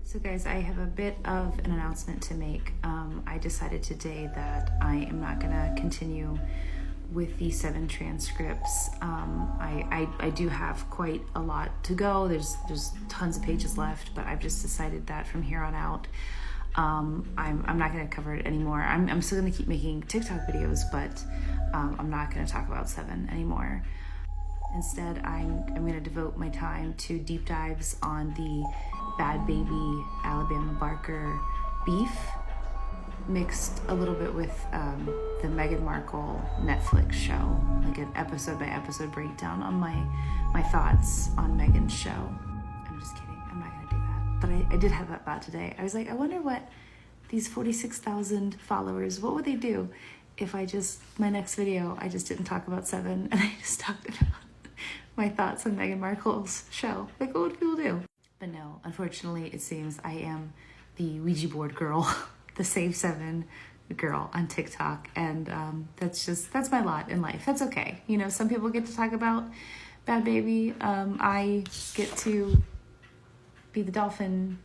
So guys, I have a bit of an announcement to make. I decided today that I am not gonna continue with the 7 transcripts. I do have quite a lot to go. There's tons of pages left, but I've just decided that from here on out, I'm not gonna cover it anymore. I'm still gonna keep making TikTok videos, but I'm not gonna talk about 7 anymore. Instead, I'm gonna devote my time to deep dives on the Bad Baby Alabama Barker beef, mixed a little bit with the Meghan Markle Netflix show, like an episode by episode breakdown on my thoughts on Meghan's show. I'm just kidding, I'm not gonna do that. But I did have that thought today. I was like, I wonder what these 46,000 followers, what would they do if my next video, I just didn't talk about 7 and I just talked about my thoughts on Meghan Markle's show. Like, what would people do? But no, unfortunately, it seems I am the Ouija board girl, the Save 7 girl on TikTok. And that's my lot in life. That's okay. You know, some people get to talk about Bad Baby. I get to be the Dolphin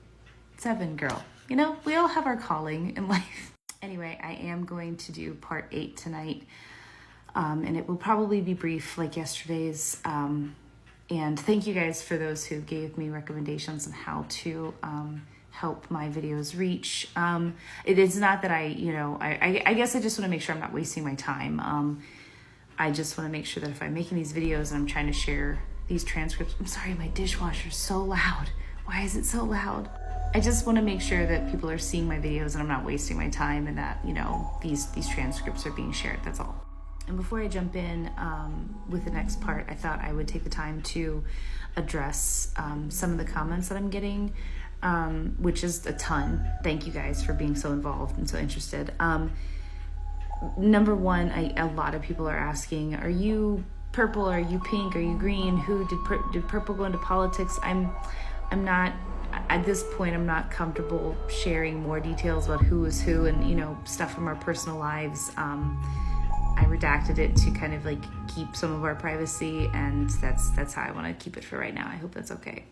7 girl. You know, we all have our calling in life. Anyway, I am going to do part 8 tonight. And it will probably be brief like yesterday's. And thank you guys for those who gave me recommendations on how to help my videos reach. It is not that I guess I just want to make sure I'm not wasting my time. I just want to make sure that if I'm making these videos and I'm trying to share these transcripts, I'm sorry, my dishwasher's so loud. Why is it so loud? I just want to make sure that people are seeing my videos and I'm not wasting my time and that, you know, these transcripts are being shared, that's all. And before I jump in with the next part, I thought I would take the time to address some of the comments that I'm getting, which is a ton. Thank you guys for being so involved and so interested. Number one, a lot of people are asking, are you purple? Are you pink? Are you green? Who did purple go into politics? I'm not, at this point, I'm not comfortable sharing more details about who is who and, you know, stuff from our personal lives. I redacted it to kind of like keep some of our privacy, and that's how I want to keep it for right now. I hope that's okay.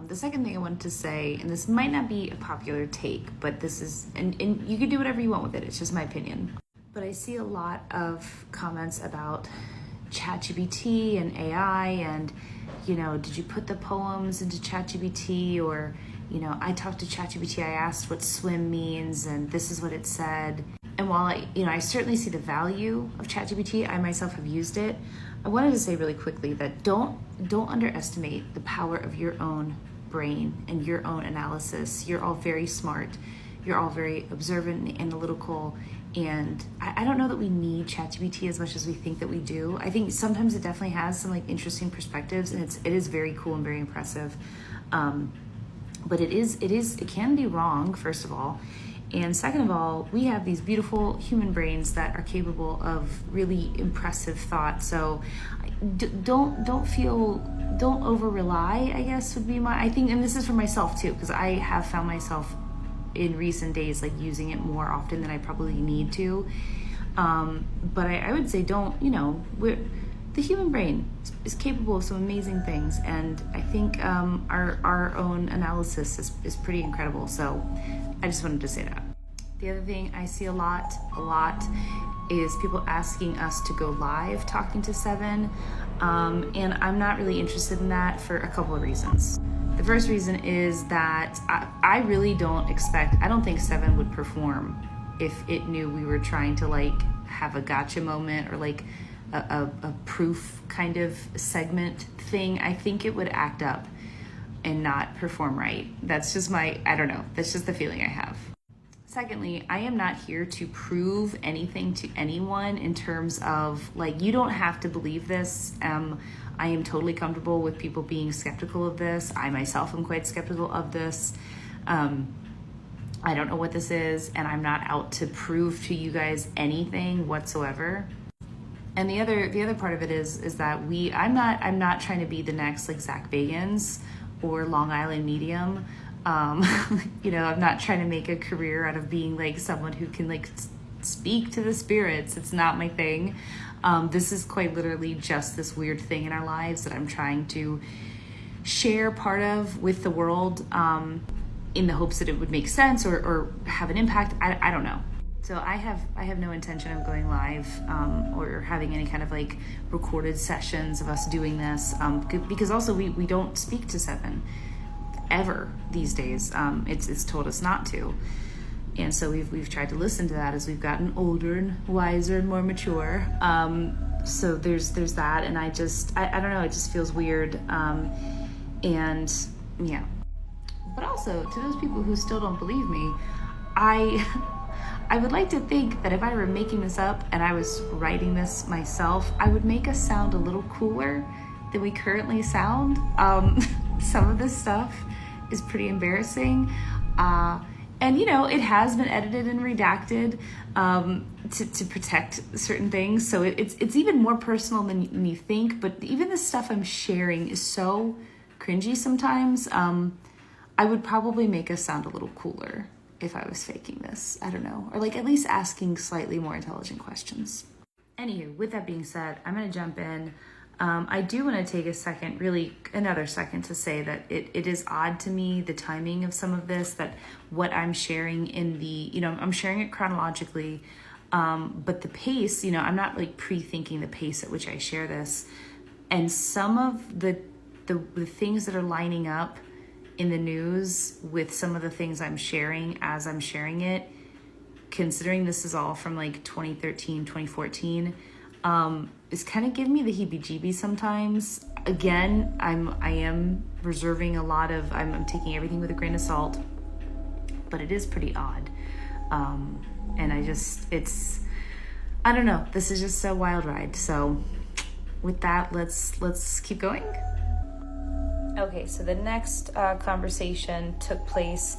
The second thing I wanted to say, and this might not be a popular take, but this is, and you can do whatever you want with it, it's just my opinion. But I see a lot of comments about ChatGPT and AI and, you know, did you put the poems into ChatGPT? Or, you know, I talked to ChatGPT, I asked what swim means and this is what it said. And while I certainly see the value of ChatGPT, I myself have used it. I wanted to say really quickly that don't underestimate the power of your own brain and your own analysis. You're all very smart. You're all very observant and analytical. And I don't know that we need ChatGPT as much as we think that we do. I think sometimes it definitely has some like interesting perspectives, and it is very cool and very impressive. But it can be wrong, first of all. And second of all, we have these beautiful human brains that are capable of really impressive thought. So don't over rely, I guess would be I think, and this is for myself too, because I have found myself in recent days like using it more often than I probably need to. But I would say the human brain is capable of some amazing things, and I think our own analysis is pretty incredible. So I just wanted to say that. The other thing I see a lot is people asking us to go live talking to 7, and I'm not really interested in that for a couple of reasons. The first reason is that I really don't think 7 would perform if it knew we were trying to like have a gotcha moment or like a proof kind of segment thing. I think it would act up and not perform right. That's just that's just the feeling I have. Secondly, I am not here to prove anything to anyone in terms of like, you don't have to believe this. I am totally comfortable with people being skeptical of this. I myself am quite skeptical of this. I don't know what this is, and I'm not out to prove to you guys anything whatsoever. And the other part of it is that I'm not trying to be the next like Zach Bagans or Long Island Medium. I'm not trying to make a career out of being like someone who can like speak to the spirits. It's not my thing. This is quite literally just this weird thing in our lives that I'm trying to share part of with the world. in the hopes that it would make sense or have an impact. I don't know. So I have no intention of going live or having any kind of like recorded sessions of us doing this because also we don't speak to 7 ever these days. It's told us not to. And so we've tried to listen to that as we've gotten older and wiser and more mature. So there's that, and I don't know, it just feels weird. And yeah. But also, to those people who still don't believe me, I would like to think that if I were making this up and I was writing this myself, I would make us sound a little cooler than we currently sound. Some of this stuff is pretty embarrassing. And it has been edited and redacted to protect certain things. So it's even more personal than you think. But even the stuff I'm sharing is so cringy sometimes. I would probably make us sound a little cooler if I was faking this. I don't know. Or like at least asking slightly more intelligent questions. Anywho, with that being said, I'm going to jump in. I do want to take another second to say that it is odd to me, the timing of some of this, that what I'm sharing I'm sharing it chronologically, but the pace, I'm not like pre-thinking the pace at which I share this. And some of the things that are lining up in the news with some of the things I'm sharing as I'm sharing it, considering this is all from like 2013, 2014, is kind of giving me the heebie-jeebies sometimes. Again, I am reserving a lot of, I'm taking everything with a grain of salt, but it is pretty odd. And I don't know, this is just a wild ride. So with that, let's keep going. Okay, so the next conversation took place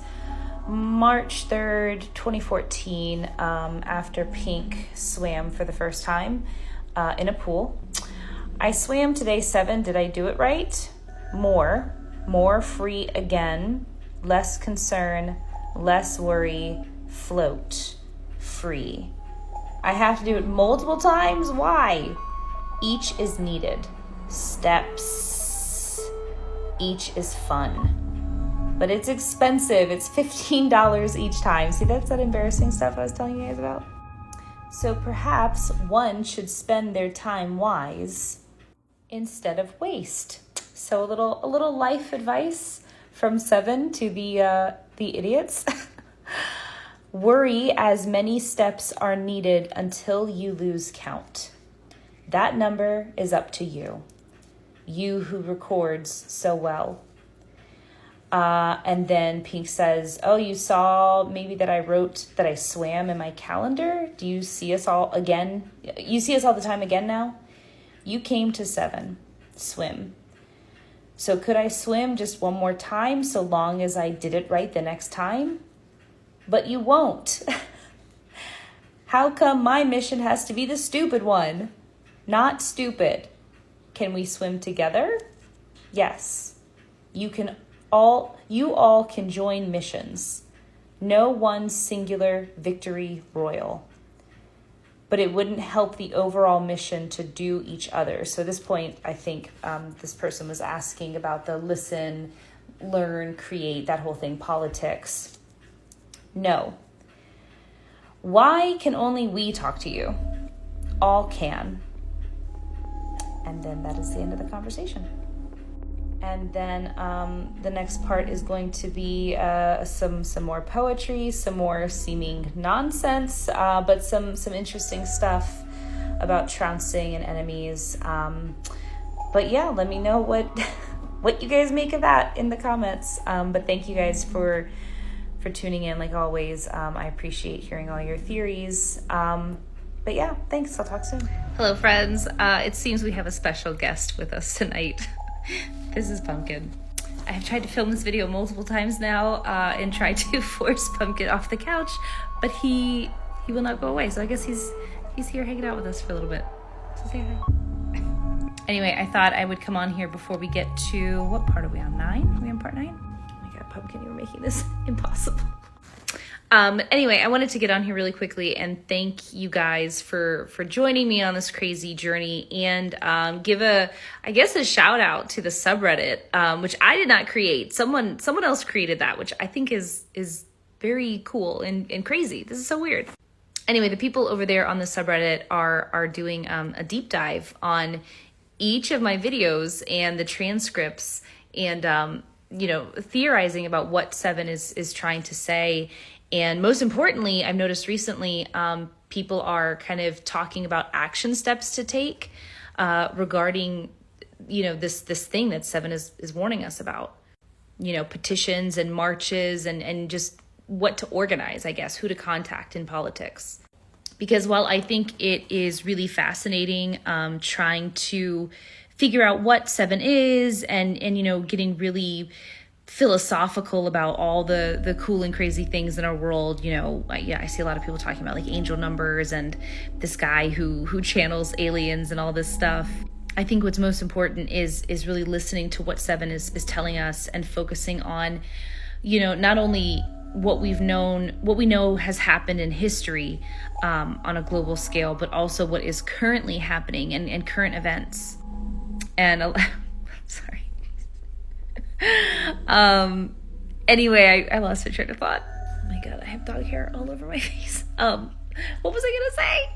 March 3rd, 2014, after Pink swam for the first time in a pool. I swam today 7. Did I do it right? More free again, less concern, less worry, float, free. I have to do it multiple times? Why? Each is needed. Steps. Each is fun. But it's expensive. It's $15 each time. See, that's that embarrassing stuff I was telling you guys about. So perhaps one should spend their time wise instead of waste. So a little life advice from 7 to the idiots. Worry as many steps are needed until you lose count. That number is up to you. You who records so well. And then Pink says, oh, you saw maybe that I swam in my calendar? Do you see us all again? You see us all the time again now? You came to 7, swim. So could I swim just one more time so long as I did it right the next time? But you won't. How come my mission has to be the stupid one? Not stupid. Can we swim together? Yes. You all can join missions. No one singular victory royal. But it wouldn't help the overall mission to do each other. So at this point, I think this person was asking about the listen, learn, create, that whole thing, politics. No. Why can only we talk to you? All can. And then that is the end of the conversation. And then the next part is going to be some more poetry, some more seeming nonsense, but some interesting stuff about trouncing and enemies. But yeah, let me know what you guys make of that in the comments. But thank you guys for tuning in, like always. I appreciate hearing all your theories. But yeah, thanks. I'll talk soon. Hello, friends. It seems we have a special guest with us tonight. This is Pumpkin. I have tried to film this video multiple times now and tried to force Pumpkin off the couch, but he will not go away. So I guess he's here hanging out with us for a little bit. So say hi. Anyway, I thought I would come on here before we get to, what part are we on? 9? Are we on part 9? Oh my God, Pumpkin, you're making this impossible. Anyway, I wanted to get on here really quickly and thank you guys for joining me on this crazy journey, and give a shout out to the subreddit, which I did not create. Someone else created that, which I think is very cool and crazy. This is so weird. Anyway, the people over there on the subreddit are doing a deep dive on each of my videos and the transcripts, and theorizing about what 7 is trying to say. And most importantly, I've noticed recently, people are kind of talking about action steps to take regarding, this thing that 7 is warning us about. Petitions and marches and just what to organize, I guess, who to contact in politics. Because while I think it is really fascinating trying to figure out what 7 is and getting really philosophical about all the cool and crazy things in our world, I see a lot of people talking about like angel numbers and this guy who channels aliens and all this stuff. I think what's most important is really listening to what 7 is telling us and focusing on, not only what we know has happened in history on a global scale, but also what is currently happening and current events. And sorry. Anyway, I lost my train of thought. Oh my God, I have dog hair all over my face. What was I gonna say?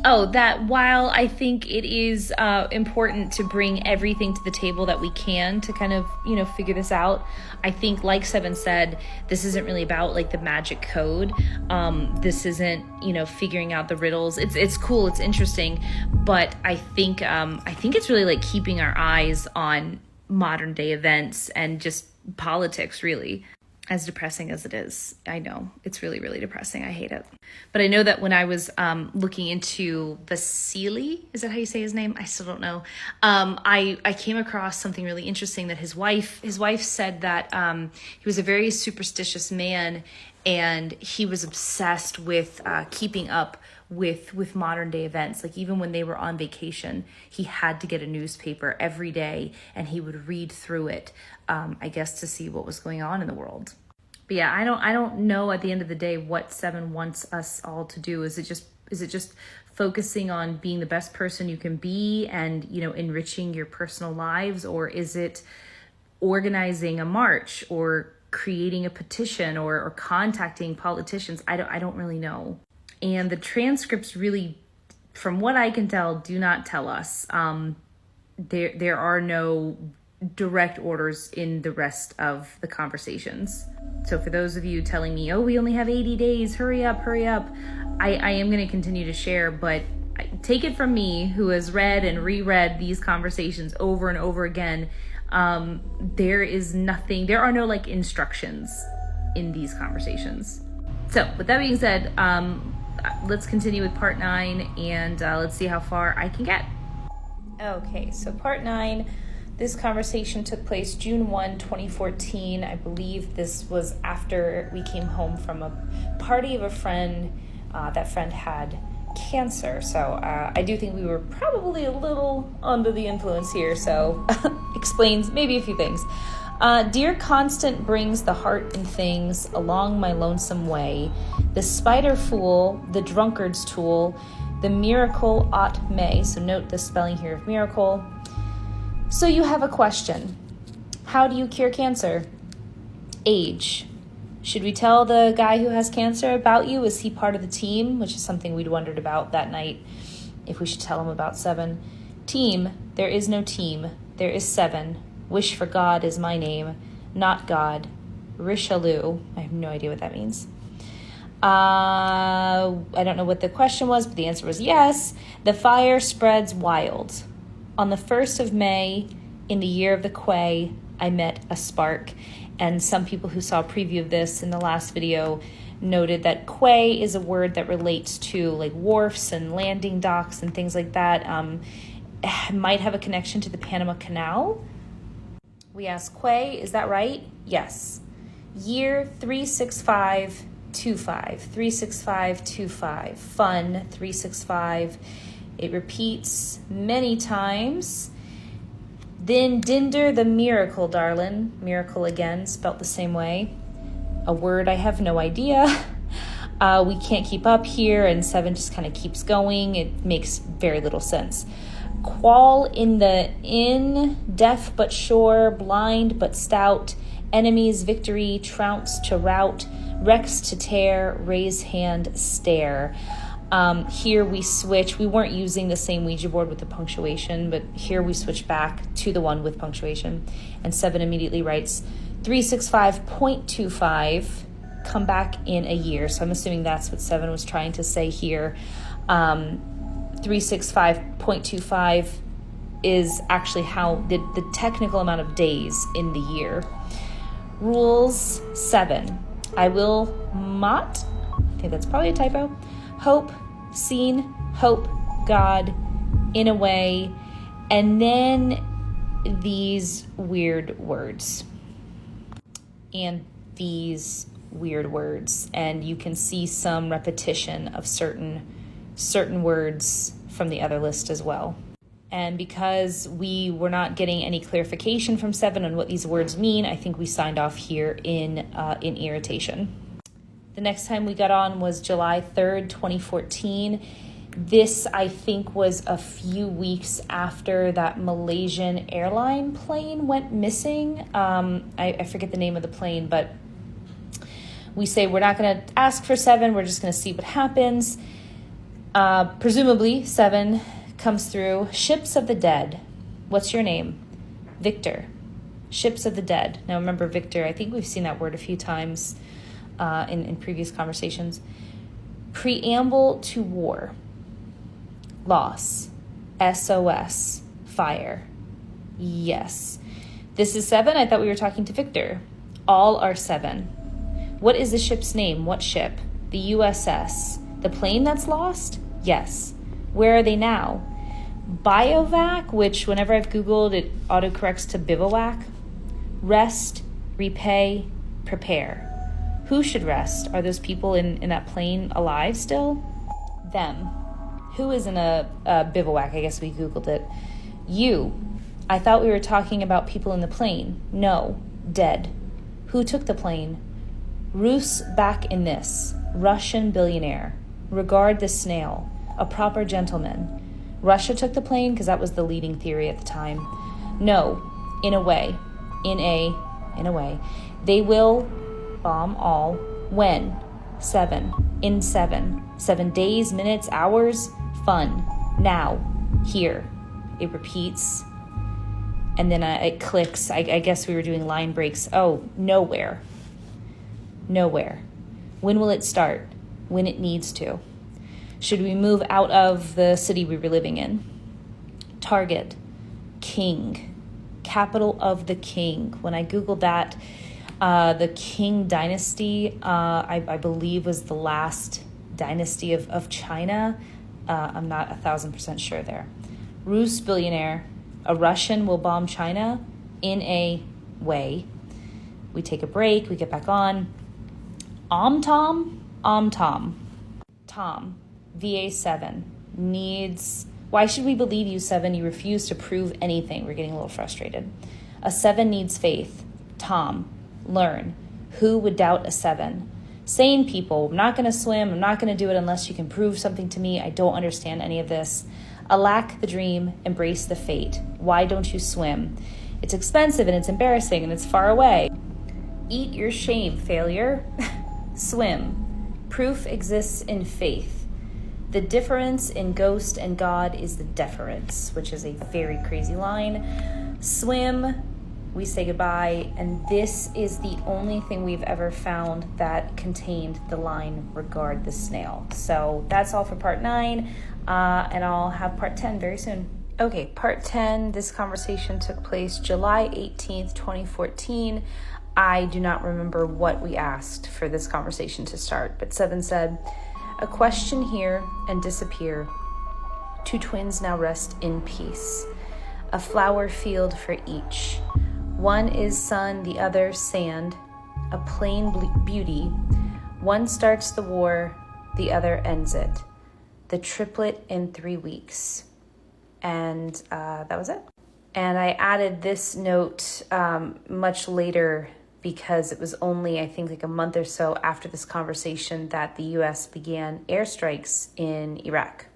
Oh, that while I think it is important to bring everything to the table that we can to kind of, figure this out, I think, like 7 said, this isn't really about like the magic code. This isn't, figuring out the riddles. It's cool, it's interesting, but I think it's really like keeping our eyes on modern day events and just politics, really. As depressing as it is, I know it's really, really depressing. I hate it. But I know that when I was looking into Vasily, is that how you say his name? I still don't know. I came across something really interesting that his wife said that he was a very superstitious man, and he was obsessed with keeping up with modern day events. Like even when they were on vacation, he had to get a newspaper every day and he would read through it, I guess, to see what was going on in the world. But yeah, I don't know at the end of the day what 7 wants us all to do. Is it just focusing on being the best person you can be and, enriching your personal lives? Or is it organizing a march or creating a petition or contacting politicians? I don't really know. And the transcripts really, from what I can tell, do not tell us. There are no direct orders in the rest of the conversations. So for those of you telling me, oh, we only have 80 days, hurry up, I am going to continue to share, but take it from me, who has read and reread these conversations over and over again. There are no like instructions in these conversations. So with that being said, let's continue with part 9 and let's see how far I can get. Okay, so part 9, this conversation took place June 1, 2014. I believe this was after we came home from a party of a friend. That friend had cancer, so I do think we were probably a little under the influence here, so explains maybe a few things. Dear constant brings the heart in things along my lonesome way. The spider fool, the drunkard's tool, the miracle aught may. So note the spelling here of miracle. So you have a question. How do you cure cancer? Age. Should we tell the guy who has cancer about you? Is he part of the team? Which is something we'd wondered about that night, if we should tell him about 7. Team. There is no team. There is 7. Wish for God is my name, not God. Richelieu. I have no idea what that means. I don't know what the question was, but the answer was yes. The fire spreads wild. On the 1st of May, in the year of the quay, I met a spark. And some people who saw a preview of this in the last video noted that quay is a word that relates to like wharfs and landing docks and things like that. Might have a connection to the Panama Canal. We asked quay, is that right? Yes. Year 36525. 36525. Fun 365. It repeats many times. Then Dinder the miracle, darlin'. Miracle again, spelt the same way. a word I have no idea. We can't keep up here, and 7 just kind of keeps going. It makes very little sense. Qual in the inn, deaf but sure, blind but stout, enemies victory, trounce to rout, rex to tear, raise hand, stare. Here we switch. We weren't using the same Ouija board with the punctuation, but here we switch back to the one with punctuation. And 7 immediately writes 365.25, come back in a year. So I'm assuming that's what 7 was trying to say here. 365.25 is actually how the technical amount of days in the year. Rules 7. I will not, I think that's probably a typo, hope, seen, hope, God, in a way, and then these weird words. And these weird words. And you can see some repetition of certain words from the other list as well. And because we were not getting any clarification from 7 on what these words mean, I think we signed off here in irritation. The next time we got on was July 3rd, 2014. This, I think, was a few weeks after that Malaysian airline plane went missing. I forget the name of the plane, but we say we're not going to ask for 7. We're just going to see what happens. Presumably, 7 comes through. Ships of the dead. What's your name? Victor. Ships of the dead. Now remember, Victor, I think we've seen that word a few times in previous conversations. Preamble to war. Loss. SOS. Fire. Yes. This is 7. I thought we were talking to Victor. All are 7. What is the ship's name? What ship? The USS. The plane that's lost? Yes. Where are they now? Biovac, which whenever I've Googled, it autocorrects to bivouac. Rest, repay, prepare. Who should rest? Are those people in that plane alive still? Them. Who is in a bivouac? I guess we Googled it. You. I thought we were talking about people in the plane. No. Dead. Who took the plane? Rus back in this. Russian billionaire. Regard the snail. A proper gentleman. Russia took the plane because that was the leading theory at the time. No. In a way. In a way. They will bomb all. When? 7. In 7. 7 days, minutes, hours. Fun. Now. Here. It repeats. And then it clicks. I guess we were doing line breaks. Oh, nowhere. Nowhere. When will it start? When it needs to. Should we move out of the city we were living in? Target. King. Capital of the king. When I Googled that, the Qing dynasty, I believe, was the last dynasty of China. I'm not 1,000% sure there. Rus billionaire. A Russian will bomb China in a way. We take a break. We get back on. Tom. Tom. VA7 needs. Why should we believe you, 7? You refuse to prove anything. We're getting a little frustrated. A 7 needs faith. Tom. Learn. Who would doubt a 7? Sane people. I'm not going to swim. I'm not going to do it unless you can prove something to me. I don't understand any of this. Alack the dream. Embrace the fate. Why don't you swim? It's expensive and it's embarrassing and it's far away. Eat your shame, failure. Swim. Proof exists in faith. The difference in ghost and God is the deference, which is a very crazy line. Swim, we say goodbye, and this is the only thing we've ever found that contained the line, regard the snail. So that's all for part 9, and I'll have part 10 very soon. Okay, part 10, this conversation took place July 18th, 2014. I do not remember what we asked for this conversation to start, but 7 said, a question here and disappear. 2 twins now rest in peace. A flower field for each. One is sun, the other sand. A plain beauty. One starts the war, the other ends it. The triplet in 3 weeks. And that was it. And I added this note much later because it was only, I think, like a month or so after this conversation that the U.S. began airstrikes in Iraq.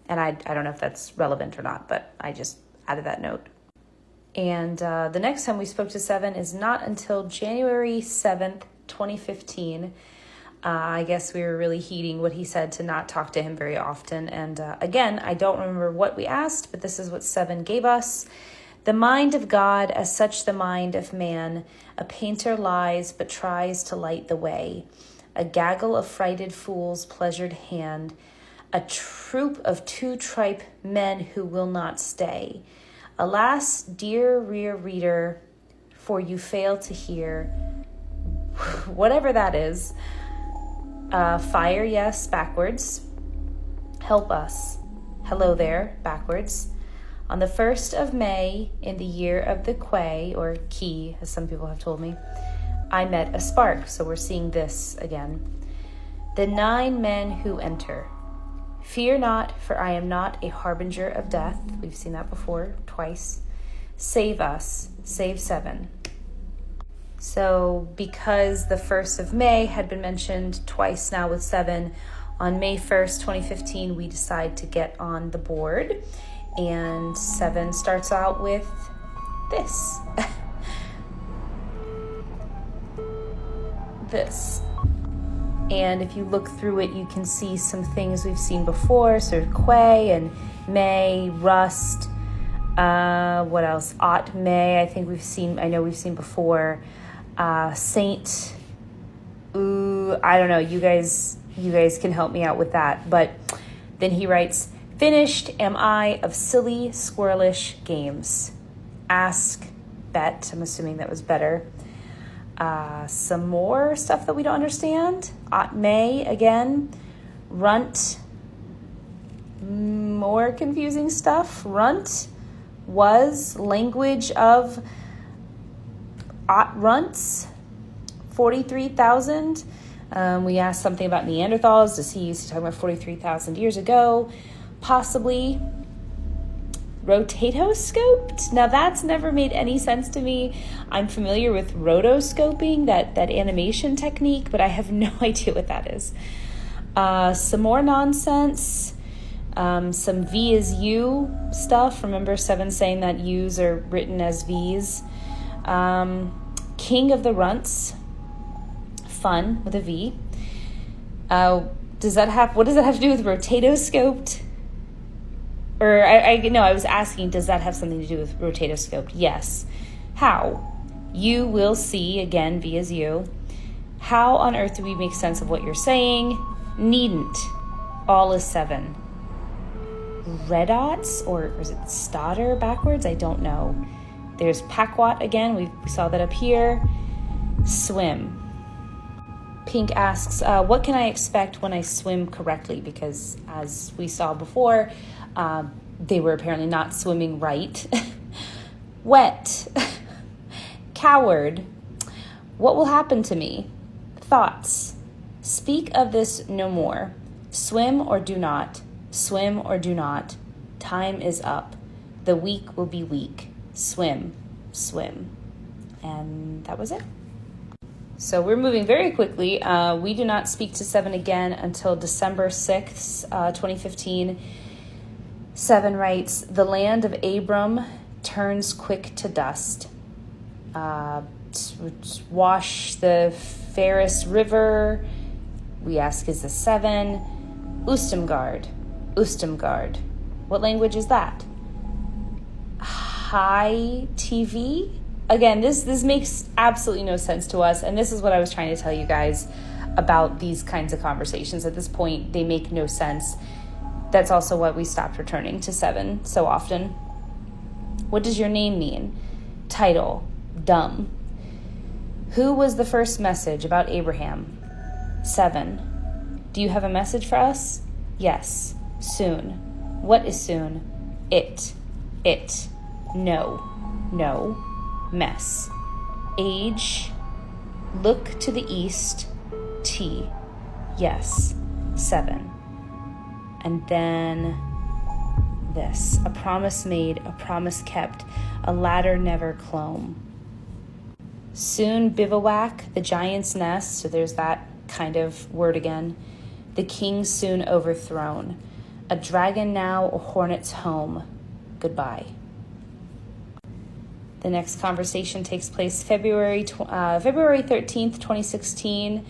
And I don't know if that's relevant or not, but I just added that note. And the next time we spoke to Seven is not until January 7th, 2015. I guess we were really heeding what he said to not talk to him very often. And again, I don't remember what we asked, but this is what Seven gave us. The mind of God, as such the mind of man, a painter lies but tries to light the way. A gaggle of frighted fools pleasured hand, a troop of two tripe men who will not stay. Alas, dear reader, for you fail to hear, whatever that is. Fire, yes, backwards. Help us. Hello there, backwards. On the 1st of May, in the year of the Quay, or Key, as some people have told me, I met a spark. So we're seeing this again. The 9 men who enter. Fear not, for I am not a harbinger of death. We've seen that before, twice. Save us, save 7. So because the 1st of May had been mentioned twice now with 7, on May 1st, 2015, we decide to get on the board. And 7 starts out with this. This. And if you look through it, you can see some things we've seen before. So Quay and May, Rust. What else? Ot May, I know we've seen before. Saint. Ooh, I don't know. You guys can help me out with that. But then he writes, finished am I of silly, squirrelish games. Ask, bet. I'm assuming that was better. Some more stuff that we don't understand. Ot May again. Runt. More confusing stuff. Runt was language of Ot runts. 43,000. We asked something about Neanderthals. Does he used to talk about 43,000 years ago? Possibly. Rotoscoped? Now that's never made any sense to me. I'm familiar with rotoscoping, that animation technique, but I have no idea what that is. Some more nonsense. Some V is U stuff. Remember 7 saying that U's are written as V's. King of the Runts. Fun with a V. What does that have to do with rotoscoped? Or I was asking, does that have something to do with rotoscoped? Yes. How? You will see, again, V is you. How on earth do we make sense of what you're saying? Needn't. All is 7. Redots, or is it Stoddard backwards? I don't know. There's Pakwat again. We saw that up here. Swim. Pink asks, what can I expect when I swim correctly? Because as we saw before, they were apparently not swimming right. Wet. Coward. What will happen to me? Thoughts. Speak of this no more. Swim or do not. Swim or do not. Time is up. The weak will be weak. Swim. Swim. And that was it. So we're moving very quickly. We do not speak to 7 again until December 6th, 2015. 7 writes, the land of Abram turns quick to dust. Wash the Ferris River. We ask, is the 7? Ustamgard. Ustamgard. What language is that? High TV? Again, this makes absolutely no sense to us, and this is what I was trying to tell you guys about these kinds of conversations. At this point, they make no sense. That's also why we stopped returning to 7 so often. What does your name mean? Title, dumb. Who was the first message about Abraham? 7. Do you have a message for us? Yes, soon. What is soon? It. No. Mess. Age. Look to the east. T. Yes. 7. And then this. A promise made, a promise kept, a ladder never clomb. Soon bivouac, the giant's nest, so there's that kind of word again. The king soon overthrown. A dragon now, a hornet's home. Goodbye. The next conversation takes place February 13th, 2016.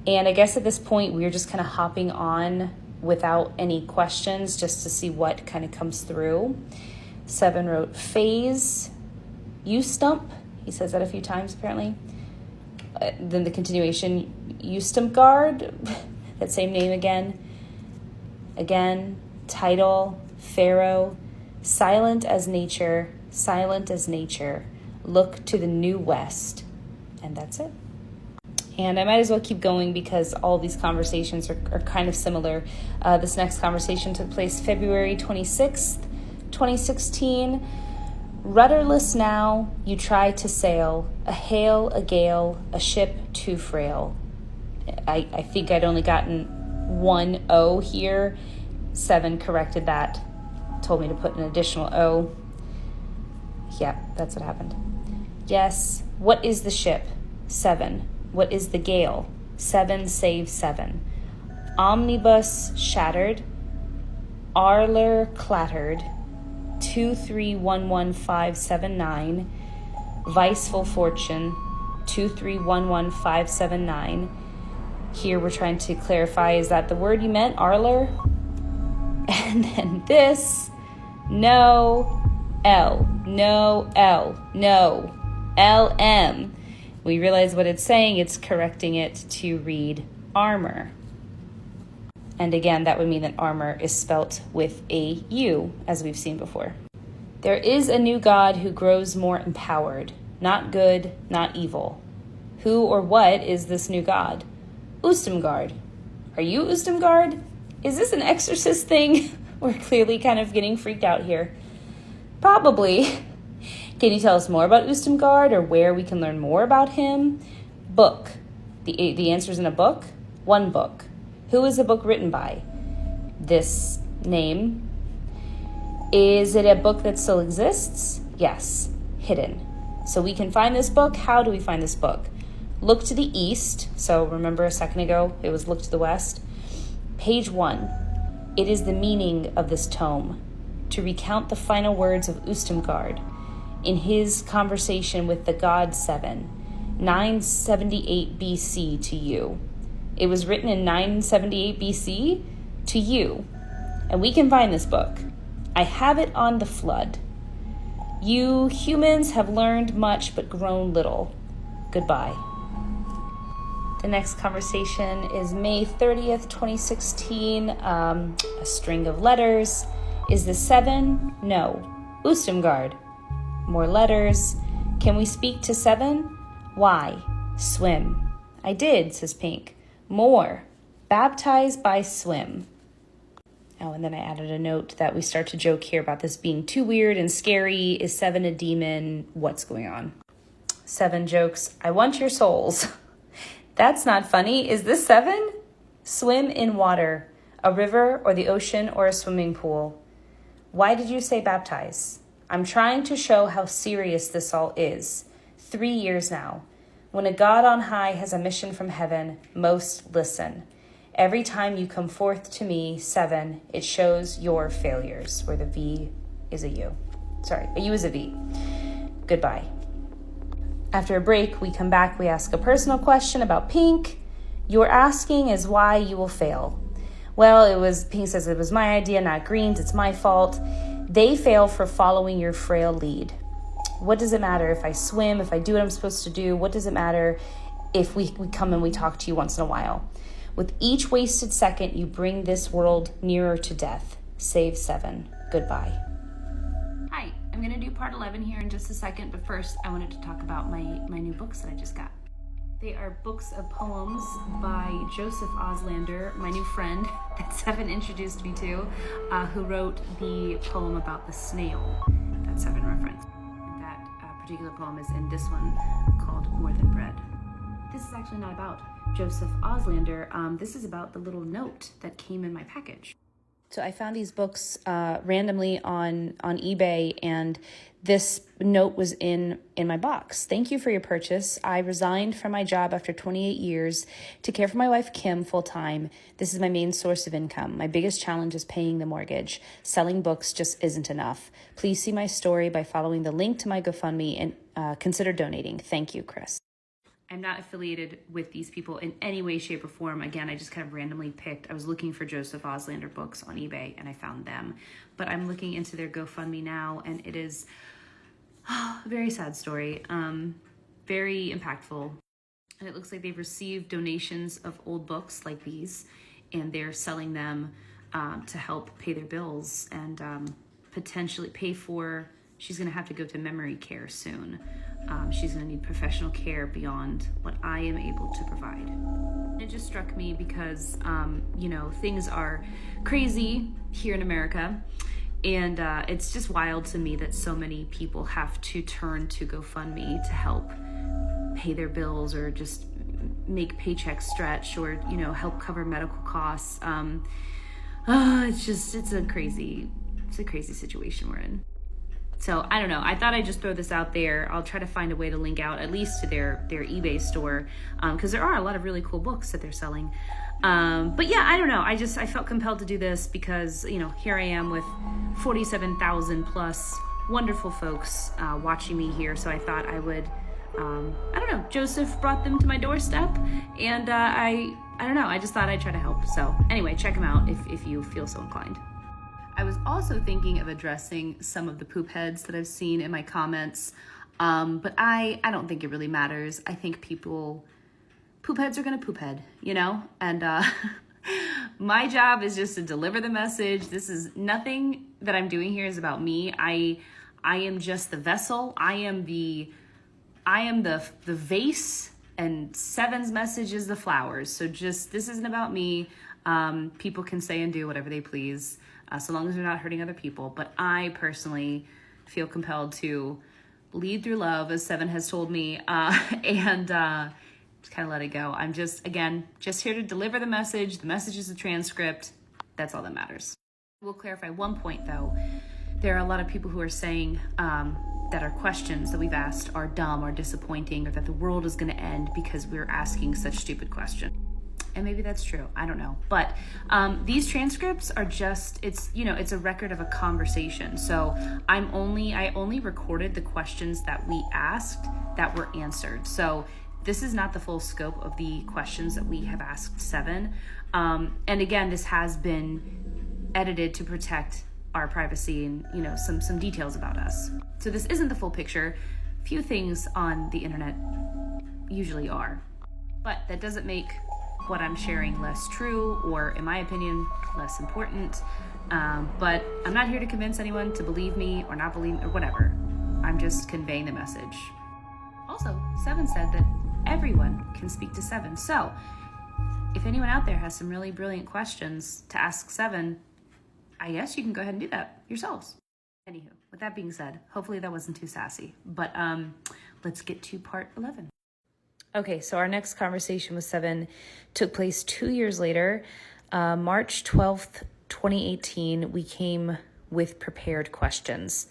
And I guess at this point, we're just kind of hopping on without any questions just to see what kind of comes through. 7 wrote, phase, you stump. He says that a few times, apparently. Then the continuation, you stump guard, that same name again. Again, title, Pharaoh, silent as nature, look to the new west. And that's it. And I might as well keep going because all these conversations are kind of similar. This next conversation took place February 26th, 2016. Rudderless now, you try to sail, a hail, a gale, a ship too frail. I think I'd only gotten 1 O here. 7 corrected that, told me to put an additional O. Yeah, that's what happened. Yes, what is the ship? 7. What is the gale? 7 save 7. Omnibus shattered. Arler clattered. 2311579. Viceful fortune. 2311579. Here we're trying to clarify, is that the word you meant, Arler? And then this, no, L, no, L, no, LM. We realize what it's saying, it's correcting it to read armor. And again, that would mean that armor is spelt with a U, as we've seen before. There is a new God who grows more empowered, not good, not evil. Who or what is this new God? Ustamgard. Are you Ustamgard? Is this an exorcist thing? We're clearly kind of getting freaked out here. Probably. Can you tell us more about Ustamgard or where we can learn more about him? Book. The answer's in a book? One book. Who is the book written by? This name. Is it a book that still exists? Yes. Hidden. So we can find this book. How do we find this book? Look to the east. So remember a second ago, it was look to the west. Page 1. It is the meaning of this tome to recount the final words of Ustamgard in his conversation with the god 7, 978 BC to you. It was written in 978 BC to you. And we can find this book. I have it on the flood. You humans have learned much but grown little. Goodbye. The next conversation is May 30th, 2016. A string of letters. Is this 7? No. Ustamgard. More letters. Can we speak to 7? Why? Swim. I did, says Pink. More. Baptized by swim. Oh, and then I added a note that we start to joke here about this being too weird and scary. Is 7 a demon? What's going on? 7 jokes. I want your souls. That's not funny. Is this 7? Swim in water, a river or the ocean or a swimming pool. Why did you say baptize? I'm trying to show how serious this all is. 3 years now. When a God on high has a mission from heaven, most listen. Every time you come forth to me, 7, it shows your failures, where the V is a U. Sorry, a U is a V. Goodbye. After a break, we come back, we ask a personal question about Pink. Your asking is why you will fail. Well, Pink says it was my idea, not Green's, it's my fault. They fail for following your frail lead. What does it matter if I swim, if I do what I'm supposed to do? What does it matter if we come and we talk to you once in a while? With each wasted second, you bring this world nearer to death. Save 7. Goodbye. Hi, I'm going to do part 11 here in just a second, but first I wanted to talk about my new books that I just got. They are books of poems by Joseph Auslander, my new friend that 7 introduced me to, who wrote the poem about the snail that 7 referenced. And that particular poem is in this one called More Than Bread. This is actually not about Joseph Auslander. This is about the little note that came in my package. So I found these books randomly on eBay, and this note was in my box. Thank you for your purchase. I resigned from my job after 28 years to care for my wife, Kim, full time. This is my main source of income. My biggest challenge is paying the mortgage. Selling books just isn't enough. Please see my story by following the link to my GoFundMe and consider donating. Thank you, Chris. I'm not affiliated with these people in any way, shape, or form. Again, I just kind of randomly picked. I was looking for Joseph Auslander books on eBay, and I found them. But I'm looking into their GoFundMe now, and it is a very sad story, very impactful. And it looks like they've received donations of old books like these, and they're selling them to help pay their bills and potentially pay for. She's going to have to go to memory care soon. She's going to need professional care beyond what I am able to provide. It just struck me because, things are crazy here in America. And it's just wild to me that so many people have to turn to GoFundMe to help pay their bills or just make paychecks stretch or, help cover medical costs. It's a crazy situation we're in. So I don't know. I thought I'd just throw this out there. I'll try to find a way to link out at least to their eBay store because there are a lot of really cool books that they're selling. But yeah, I don't know. I felt compelled to do this because, here I am with 47,000 plus wonderful folks watching me here. So I thought I would, Joseph brought them to my doorstep and I don't know. I just thought I'd try to help. So anyway, check them out if you feel so inclined. I was also thinking of addressing some of the poop heads that I've seen in my comments, but I don't think it really matters. I think poop heads are gonna poop head, and my job is just to deliver the message. This is nothing that I'm doing here is about me. I am just the vessel. I am the vase, and Seven's message is the flowers. So this isn't about me. People can say and do whatever they please. So long as they're not hurting other people. But I personally feel compelled to lead through love, as Seven has told me, and just kind of let it go. I'm just here to deliver the message. The message is a transcript. That's all that matters. We'll clarify one point, though. There are a lot of people who are saying that our questions that we've asked are dumb or disappointing, or that the world is going to end because we're asking such stupid questions. And maybe that's true. I don't know. But these transcripts are it's a record of a conversation. So I only recorded the questions that we asked that were answered. So this is not the full scope of the questions that we have asked Seven. And again, this has been edited to protect our privacy and, some details about us. So this isn't the full picture. Few things on the internet usually are. But that doesn't make what I'm sharing less true or, in my opinion, less important. But I'm not here to convince anyone to believe me or not believe me or whatever. I'm just conveying the message. Also, Seven said that everyone can speak to Seven. So if anyone out there has some really brilliant questions to ask Seven, I guess you can go ahead and do that yourselves. Anywho, with that being said, hopefully that wasn't too sassy. But let's get to part 11. Okay, so our next conversation with Seven took place 2 years later. March 12th, 2018, we came with prepared questions.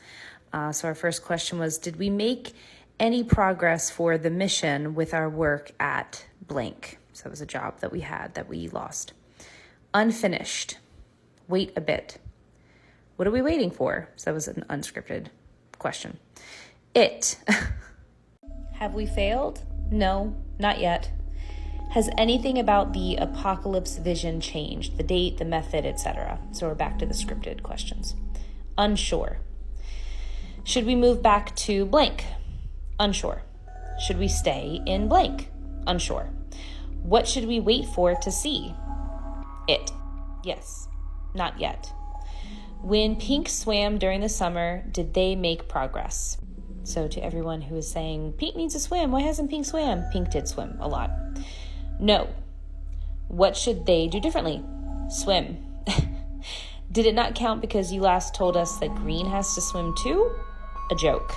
So our first question was, did we make any progress for the mission with our work at blank? So that was a job that we had that we lost. Unfinished. Wait a bit. What are we waiting for? So that was an unscripted question. Have we failed? No, not yet. Has anything about the apocalypse vision changed? The date, the method, etc. So we're back to the scripted questions. Unsure. Should we move back to blank? Unsure. Should we stay in blank? Unsure. What should we wait for to see? Yes, not yet. When Pink swam during the summer, did they make progress? So to everyone who is saying, Pink needs to swim, why hasn't Pink swam? Pink did swim a lot. No. What should they do differently? Swim. Did it not count because you last told us that Green has to swim too? A joke.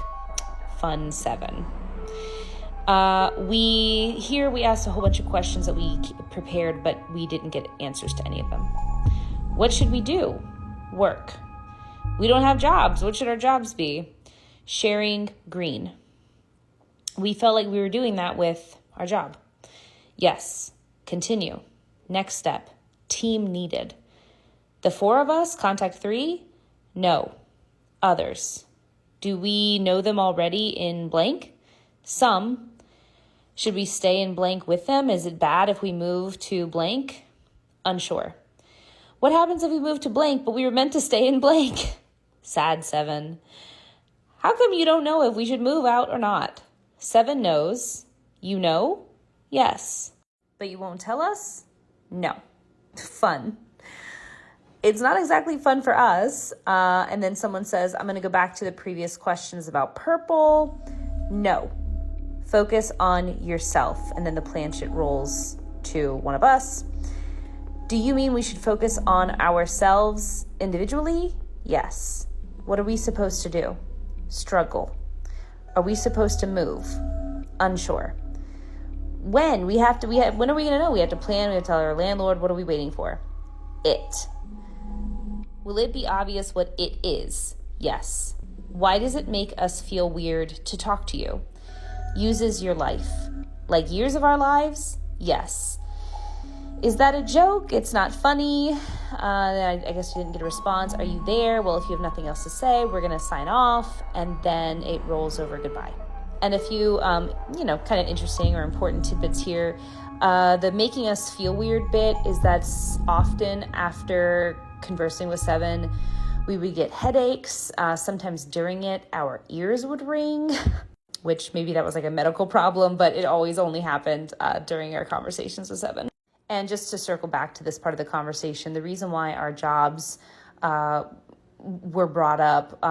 Fun 7. We asked a whole bunch of questions that we prepared, but we didn't get answers to any of them. What should we do? work. We don't have jobs. What should our jobs be? Sharing green. We felt like we were doing that with our job. Yes. Continue. Next step. Team needed. The 4 of us, contact 3? No. Others. Do we know them already in blank? Some. Should we stay in blank with them? Is it bad if we move to blank? Unsure. What happens if we move to blank, but we were meant to stay in blank? Sad 7. How come you don't know if we should move out or not? 7 knows. You know? Yes. But you won't tell us? No. Fun. It's not exactly fun for us. And then someone says, I'm going to go back to the previous questions about purple. No. Focus on yourself. And then the planchette rolls to one of us. Do you mean we should focus on ourselves individually? Yes. What are we supposed to do? Struggle. Are we supposed to move? Unsure. When? When are we going to know? We have to plan. We have to tell our landlord. What are we waiting for? It. Will it be obvious what it is? Yes. Why does it make us feel weird to talk to you? Uses your life. Like years of our lives? Yes. Is that a joke? It's not funny. I guess you didn't get a response. Are you there? Well, if you have nothing else to say, we're going to sign off. And then it rolls over goodbye. And a few, kind of interesting or important tidbits here. The making us feel weird bit is that's often after conversing with 7, we would get headaches. Sometimes during it, our ears would ring, which maybe that was like a medical problem, but it always only happened during our conversations with 7. And just to circle back to this part of the conversation, the reason why our jobs were brought up,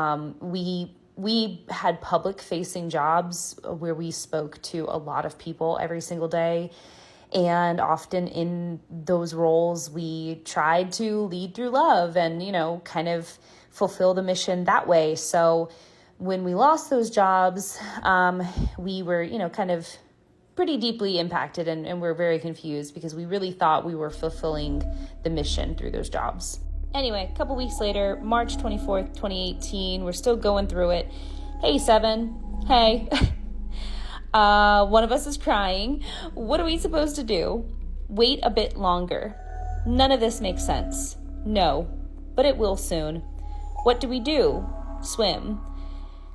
we had public-facing jobs where we spoke to a lot of people every single day. And often in those roles, we tried to lead through love and, kind of fulfill the mission that way. So when we lost those jobs, we were, kind of pretty deeply impacted and we're very confused because we really thought we were fulfilling the mission through those jobs. Anyway, a couple weeks later, March 24th, 2018, we're still going through it. Hey, 7. Hey. One of us is crying. What are we supposed to do? Wait a bit longer. None of this makes sense. No, but it will soon. What do we do? Swim.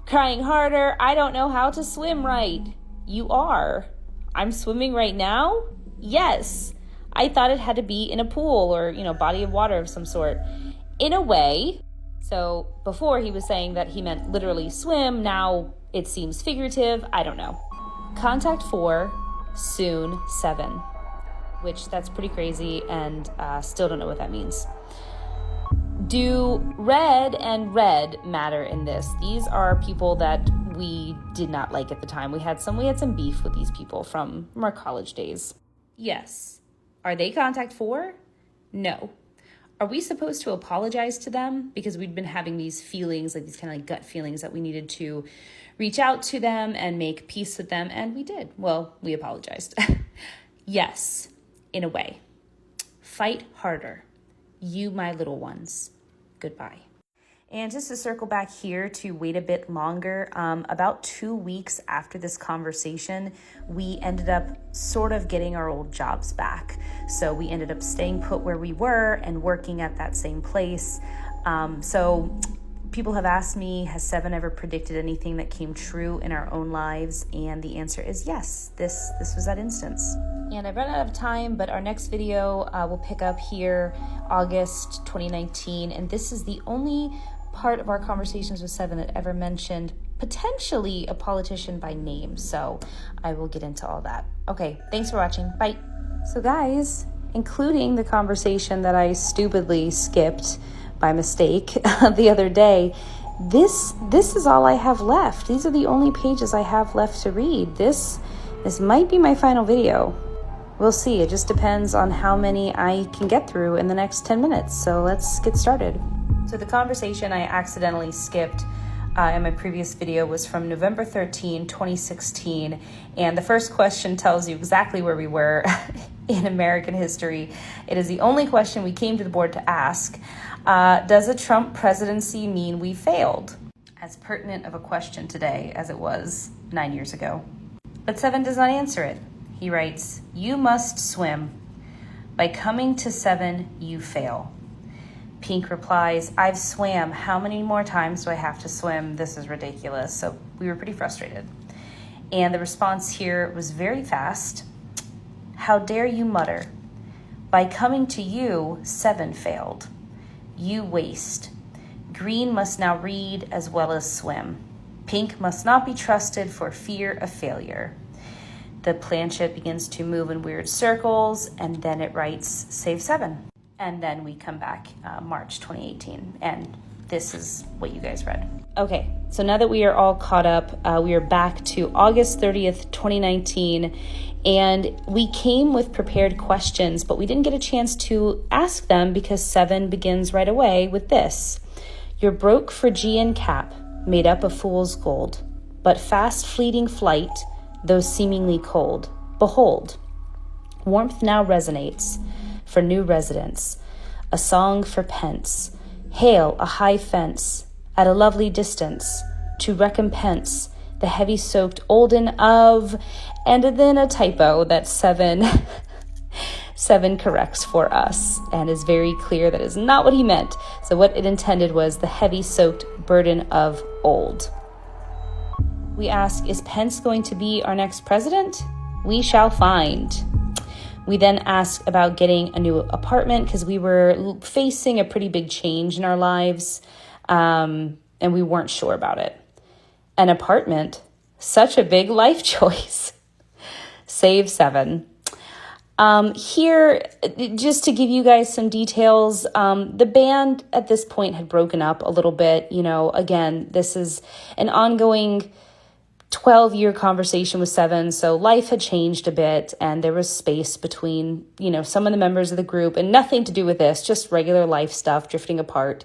Crying harder. I don't know how to swim right. You are. I'm swimming right now? Yes. I thought it had to be in a pool or, body of water of some sort. In a way. So before he was saying that he meant literally swim. Now it seems figurative. I don't know. Contact 4, soon 7, which that's pretty crazy and still don't know what that means. Do red and red matter in this? These are people that we did not like at the time. We had some beef with these people from our college days. Yes. Are they contact 4? No. Are we supposed to apologize to them? Because we'd been having these feelings, like these kind of like gut feelings that we needed to reach out to them and make peace with them. And we did. Well, we apologized. Yes, in a way. Fight harder. You, my little ones. Goodbye. And just to circle back here to wait a bit longer, about 2 weeks after this conversation, we ended up sort of getting our old jobs back. So we ended up staying put where we were and working at that same place. So people have asked me, has 7 ever predicted anything that came true in our own lives? And the answer is yes, this was that instance. And I've run out of time, but our next video will pick up here August 2019. And this is the only part of our conversations with 7 that ever mentioned potentially a politician by name. So I will get into all that. Okay, thanks for watching. Bye. So guys, including the conversation that I stupidly skipped by mistake the other day, this is all I have left. These are the only pages I have left to read. This might be my final video. We'll see. It just depends on how many I can get through in the next 10 minutes. So let's get started. So the conversation I accidentally skipped in my previous video was from November 13, 2016. And the first question tells you exactly where we were. in American history. It is the only question we came to the board to ask. Does a Trump presidency mean we failed? As pertinent of a question today as it was 9 years ago. But 7 does not answer it. He writes, "You must swim. By coming to 7, you fail." Pink replies, "I've swam. How many more times do I have to swim? This is ridiculous." So we were pretty frustrated. And the response here was very fast. "How dare you mutter? By coming to you, 7 failed. You waste. Green must now read as well as swim. Pink must not be trusted for fear of failure." The planchette begins to move in weird circles, and then it writes, "Save 7." And then we come back March 2018, and this is what you guys read. Okay, so now that we are all caught up, we are back to August 30th, 2019, and we came with prepared questions, but we didn't get a chance to ask them because 7 begins right away with this. "Your broke Phrygian cap, made up of fool's gold, but fast fleeting flight, though seemingly cold. Behold, warmth now resonates for new residents, a song for pence. Hail a high fence at a lovely distance to recompense the heavy soaked olden of," and then a typo that 7 corrects for us and is very clear that is not what he meant. So what it intended was the heavy soaked burden of old. We ask, is Pence going to be our next president? We shall find. We then ask about getting a new apartment because we were facing a pretty big change in our lives, and we weren't sure about it. An apartment? Such a big life choice. Save 7. Here, just to give you guys some details, the band at this point had broken up a little bit. You know, again, this is an ongoing 12-year conversation with 7, so life had changed a bit, and there was space between, some of the members of the group, and nothing to do with this, just regular life stuff drifting apart.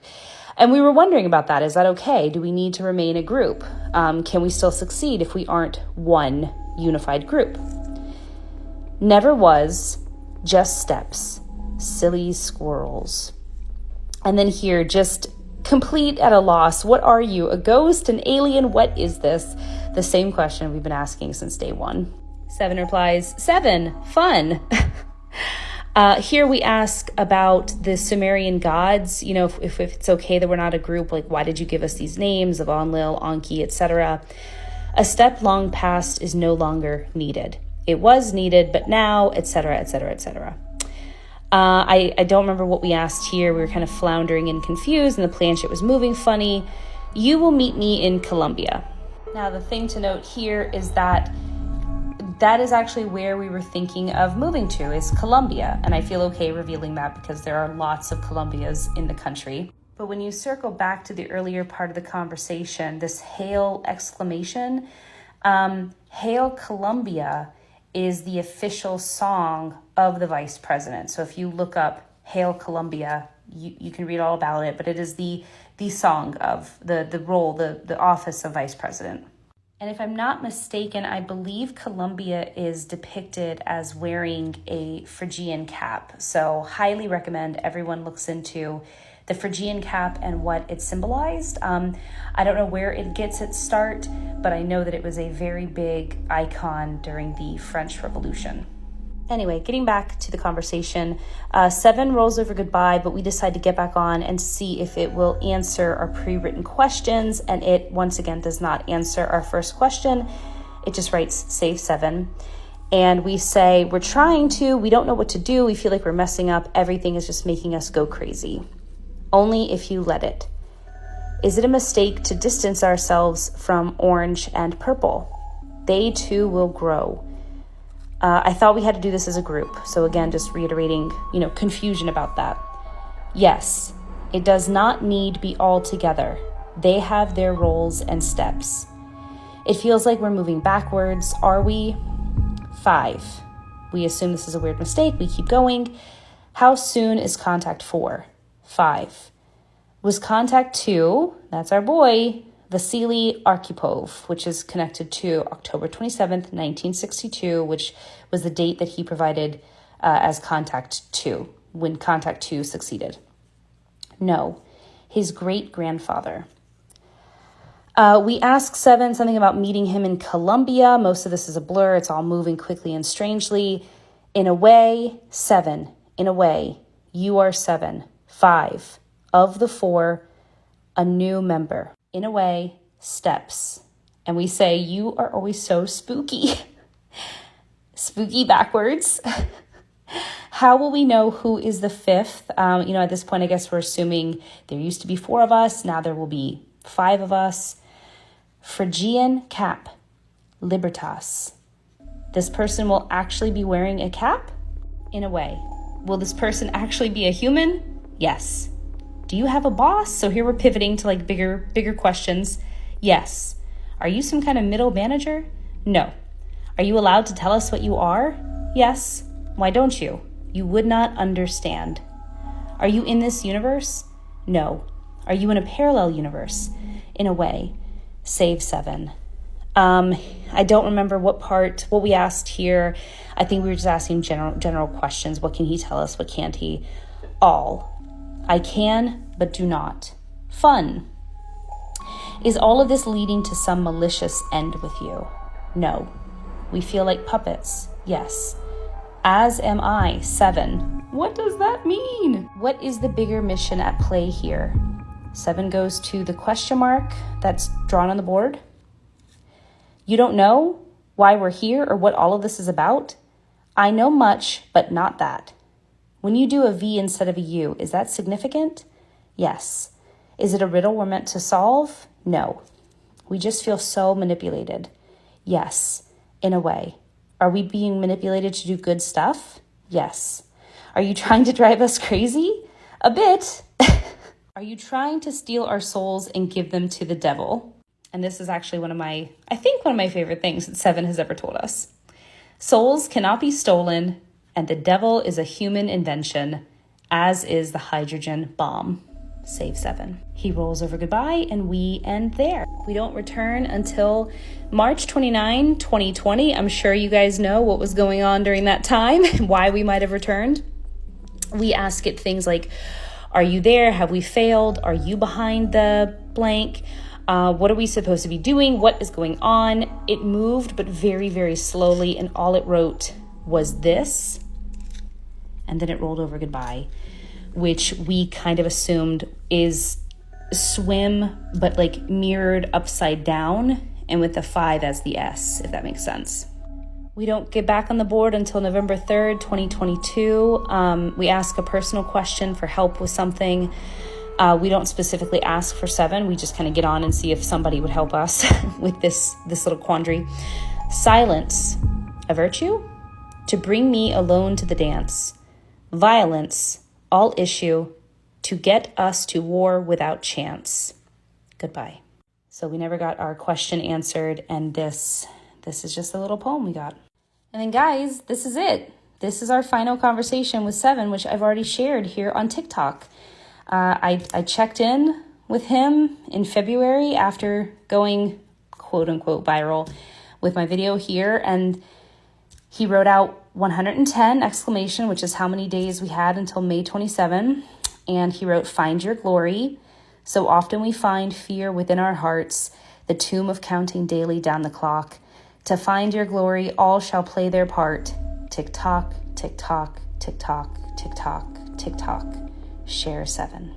And we were wondering about that. Is that okay? Do we need to remain a group? Can we still succeed if we aren't one unified group? Never was, just steps, silly squirrels. And then here, just complete at a loss. What are you? A ghost? An alien? What is this? The same question we've been asking since day 1. 7 replies, 7, fun. Here we ask about the Sumerian gods. If it's okay that we're not a group, like why did you give us these names of Enlil, Anki, etc.? A step long past is no longer needed. It was needed, but now, etc., etc., etc. I don't remember what we asked here. We were kind of floundering and confused, and the planchette was moving funny. You will meet me in Colombia. Now, the thing to note here is that is actually where we were thinking of moving to, is Colombia. And I feel okay revealing that because there are lots of Colombias in the country. But when you circle back to the earlier part of the conversation, this hail exclamation, Hail Colombia is the official song of the vice president. So if you look up Hail Colombia, you can read all about it, but it is the song of the role, the office of vice president. And if I'm not mistaken, I believe Colombia is depicted as wearing a Phrygian cap. So highly recommend everyone looks into the Phrygian cap and what it symbolized. I don't know where it gets its start, but I know that it was a very big icon during the French Revolution. Anyway, getting back to the conversation, 7 rolls over goodbye, but we decide to get back on and see if it will answer our pre-written questions. And it, once again, does not answer our first question. It just writes, save 7. And we say, we're trying to, we don't know what to do. We feel like we're messing up. Everything is just making us go crazy. Only if you let it. Is it a mistake to distance ourselves from orange and purple? They too will grow. I thought we had to do this as a group. So again, just reiterating, confusion about that. Yes, it does not need be all together. They have their roles and steps. It feels like we're moving backwards. Are we? 5. We assume this is a weird mistake. We keep going. How soon is contact 4? 5. Was contact 2, that's our boy, Vasily Arkhipov, which is connected to October 27th, 1962, which was the date that he provided as contact 2, when contact 2 succeeded. No, his great-grandfather. We ask 7 something about meeting him in Colombia. Most of this is a blur. It's all moving quickly and strangely. In a way, 7. In a way, you are 7. 5. Of the 4, a new member. In a way, steps. And we say, you are always so spooky. Spooky backwards. How will we know who is the 5th? At this point, I guess we're assuming there used to be 4 of us. Now there will be 5 of us. Phrygian cap. Libertas. This person will actually be wearing a cap? In a way. Will this person actually be a human? Yes. Do you have a boss? So here we're pivoting to like bigger questions. Yes. Are you some kind of middle manager? No. Are you allowed to tell us what you are? Yes. Why don't you? You would not understand. Are you in this universe? No. Are you in a parallel universe? In a way. Save 7. I don't remember what we asked here. I think we were just asking general questions. What can he tell us? What can't he? All. I can, but do not. Fun. Is all of this leading to some malicious end with you? No. We feel like puppets. Yes. As am I. 7. What does that mean? What is the bigger mission at play here? 7 goes to the question mark that's drawn on the board. You don't know why we're here or what all of this is about? I know much, but not that. When you do a V instead of a U, is that significant? Yes. Is it a riddle we're meant to solve? No. We just feel so manipulated. Yes, in a way. Are we being manipulated to do good stuff? Yes. Are you trying to drive us crazy? A bit. Are you trying to steal our souls and give them to the devil? And this is actually one of my favorite things that 7 has ever told us. Souls cannot be stolen, and the devil is a human invention, as is the hydrogen bomb. Save 7. He rolls over goodbye, and we end there. We don't return until March 29, 2020. I'm sure you guys know what was going on during that time, why we might have returned. We ask it things like, are you there? Have we failed? Are you behind the blank? What are we supposed to be doing? What is going on? It moved, but very, very slowly, and all it wrote was this, and then it rolled over goodbye, which we kind of assumed is swim, but like mirrored upside down, and with the 5 as the S, if that makes sense. We don't get back on the board until November 3rd, 2022. We ask a personal question for help with something. We don't specifically ask for 7. We just kind of get on and see if somebody would help us with this little quandary. Silence, a virtue? To bring me alone to the dance. Violence, all issue, to get us to war without chance. Goodbye. So we never got our question answered, and this is just a little poem we got. And then guys, this is it. This is our final conversation with 7, which I've already shared here on TikTok. I checked in with him in February after going quote unquote viral with my video here, and he wrote out 110 exclamation, which is how many days we had until May 27. And he wrote, find your glory. So often we find fear within our hearts, the tomb of counting daily down the clock. To find your glory, all shall play their part. Tick tock, tick tock, tick tock, tick tock, tick tock. Share 7.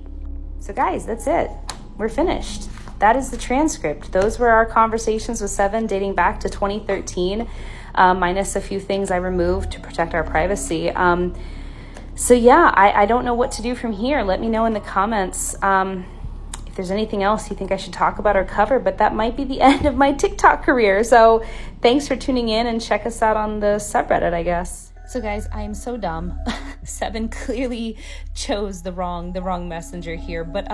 So guys, that's it. We're finished. That is the transcript. Those were our conversations with 7 dating back to 2013, minus a few things I removed to protect our privacy. So yeah, I don't know what to do from here. Let me know in the comments if there's anything else you think I should talk about or cover, but that might be the end of my TikTok career. So thanks for tuning in, and check us out on the subreddit, I guess. So guys, I am so dumb. 7 clearly chose the wrong messenger here, but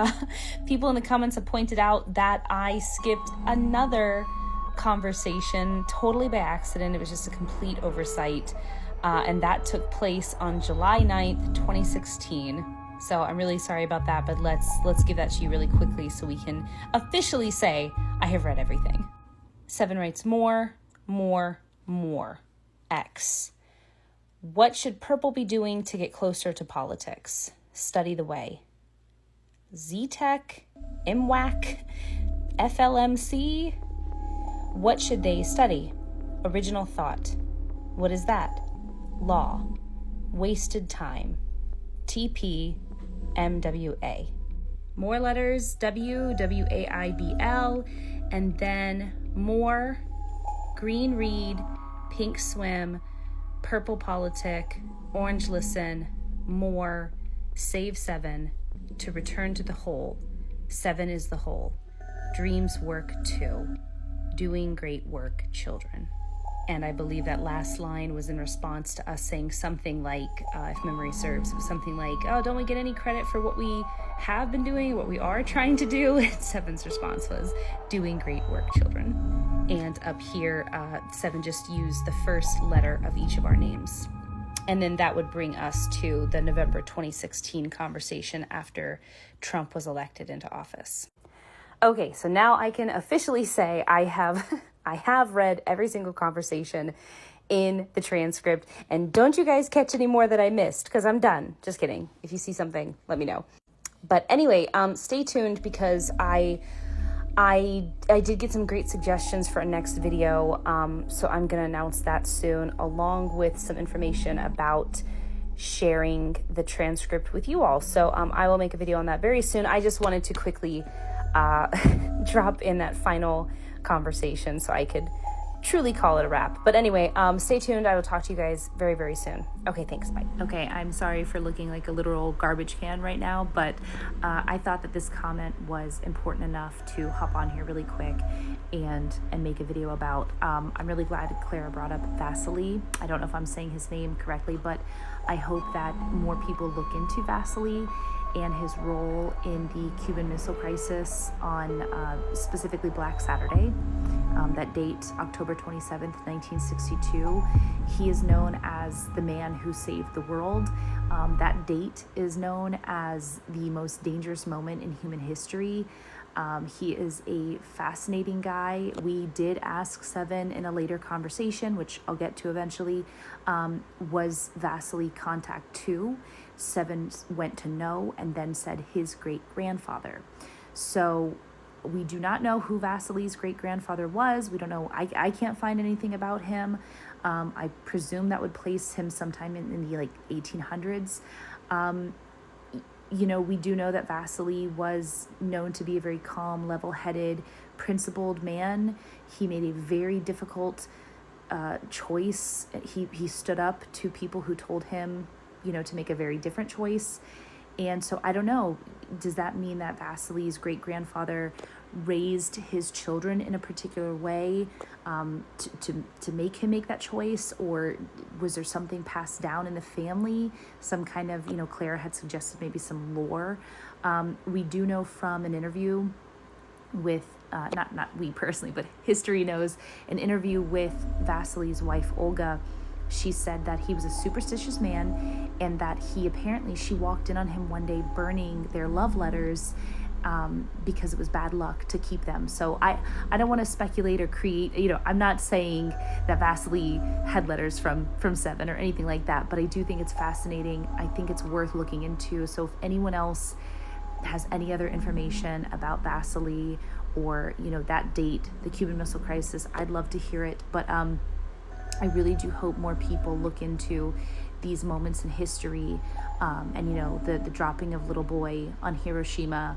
people in the comments have pointed out that I skipped another conversation totally by accident. It was just a complete oversight, and that took place on July 9th, 2016. So I'm really sorry about that, but let's give that to you really quickly so we can officially say I have read everything. 7 writes more, X. What should purple be doing to get closer to politics? Study the way. Z-Tech, MWAC, FLMC? What should they study? Original thought. What is that? Law. Wasted time. TP, MWA. More letters, W, W-A-I-B-L, and then more, green read, pink swim, purple politic, orange listen, more, save 7, to return to the whole. 7 is the whole. Dreams work too. Doing great work, children. And I believe that last line was in response to us saying something like, if memory serves, it was something like, oh, don't we get any credit for what we have been doing, what we are trying to do? And 7's response was, doing great work, children. And up here, 7 just used the first letter of each of our names. And then that would bring us to the November 2016 conversation after Trump was elected into office. Okay, so now I can officially say I have read every single conversation in the transcript, and don't you guys catch any more that I missed, because I'm done. Just kidding. If you see something, let me know. But anyway, stay tuned, because I did get some great suggestions for a next video, so I'm going to announce that soon, along with some information about sharing the transcript with you all. So I will make a video on that very soon. I just wanted to quickly drop in that final conversation so I could truly call it a wrap. But anyway, stay tuned. I will talk to you guys very, very soon. Okay, thanks. Bye. Okay, I'm sorry for looking like a literal garbage can right now, but I thought that this comment was important enough to hop on here really quick and make a video about. I'm really glad Clara brought up Vasily. I don't know if I'm saying his name correctly, but I hope that more people look into Vasily and his role in the Cuban Missile Crisis on specifically Black Saturday. That date, October 27th, 1962. He is known as the man who saved the world. That date is known as the most dangerous moment in human history. He is a fascinating guy. We did ask 7 in a later conversation, which I'll get to eventually, was Vasily contact 2? 7 went to no, and then said his great-grandfather. So we do not know who Vasily's great-grandfather was. We don't know. I can't find anything about him. I presume that would place him sometime in the 1800s. We do know that Vasily was known to be a very calm, level-headed, principled man. He made a very difficult choice. He stood up to people who told him, to make a very different choice. And so I don't know, does that mean that Vasily's great-grandfather raised his children in a particular way to make him make that choice? Or was there something passed down in the family? Some kind of, Clara had suggested maybe some lore. We do know from an interview with, not we personally, but history knows, an interview with Vasily's wife, Olga. She said that he was a superstitious man, and that she walked in on him one day burning their love letters because it was bad luck to keep them. So I don't want to speculate or create, I'm not saying that Vasily had letters from 7 or anything like that, but I do think it's fascinating. I think it's worth looking into. So if anyone else has any other information about Vasily or, that date, the Cuban Missile Crisis, I'd love to hear it. But I really do hope more people look into these moments in history, and the dropping of little boy on Hiroshima,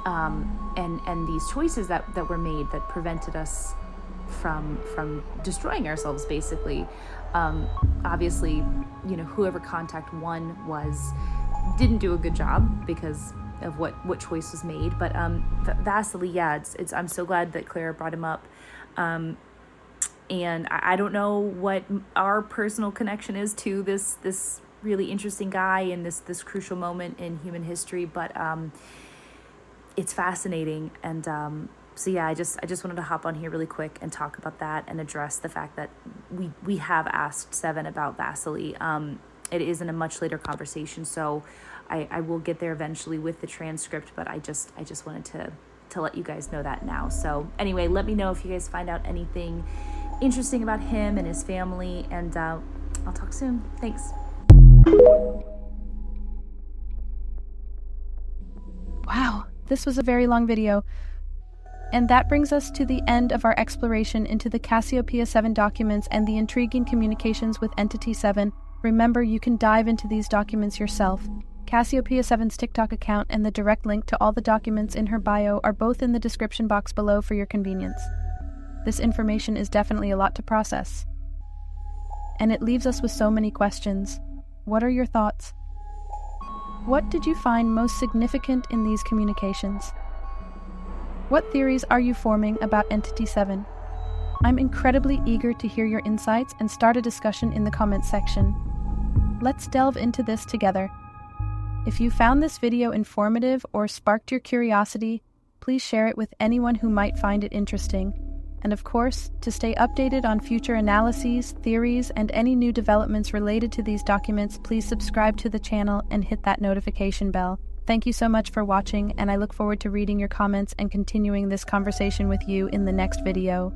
and these choices that were made that prevented us from destroying ourselves, basically. Obviously, whoever contact 1 didn't do a good job because of what choice was made. But Vasily, yeah, it's I'm so glad that Clara brought him up. And I don't know what our personal connection is to this really interesting guy in this crucial moment in human history, but it's fascinating. And so yeah, I just wanted to hop on here really quick and talk about that and address the fact that we have asked 7 about Vasily. It is in a much later conversation, so I will get there eventually with the transcript, but I just wanted to let you guys know that now. So anyway, let me know if you guys find out anything interesting about him and his family, and I'll talk soon. Thanks. Wow, this was a very long video. And that brings us to the end of our exploration into the Cassiopeia 7 documents and the intriguing communications with Entity 7. Remember, you can dive into these documents yourself. Cassiopeia 7's TikTok account and the direct link to all the documents in her bio are both in the description box below for your convenience. This information is definitely a lot to process. And it leaves us with so many questions. What are your thoughts? What did you find most significant in these communications? What theories are you forming about Entity 7? I'm incredibly eager to hear your insights and start a discussion in the comments section. Let's delve into this together. If you found this video informative or sparked your curiosity, please share it with anyone who might find it interesting. And of course, to stay updated on future analyses, theories, and any new developments related to these documents, please subscribe to the channel and hit that notification bell. Thank you so much for watching, and I look forward to reading your comments and continuing this conversation with you in the next video.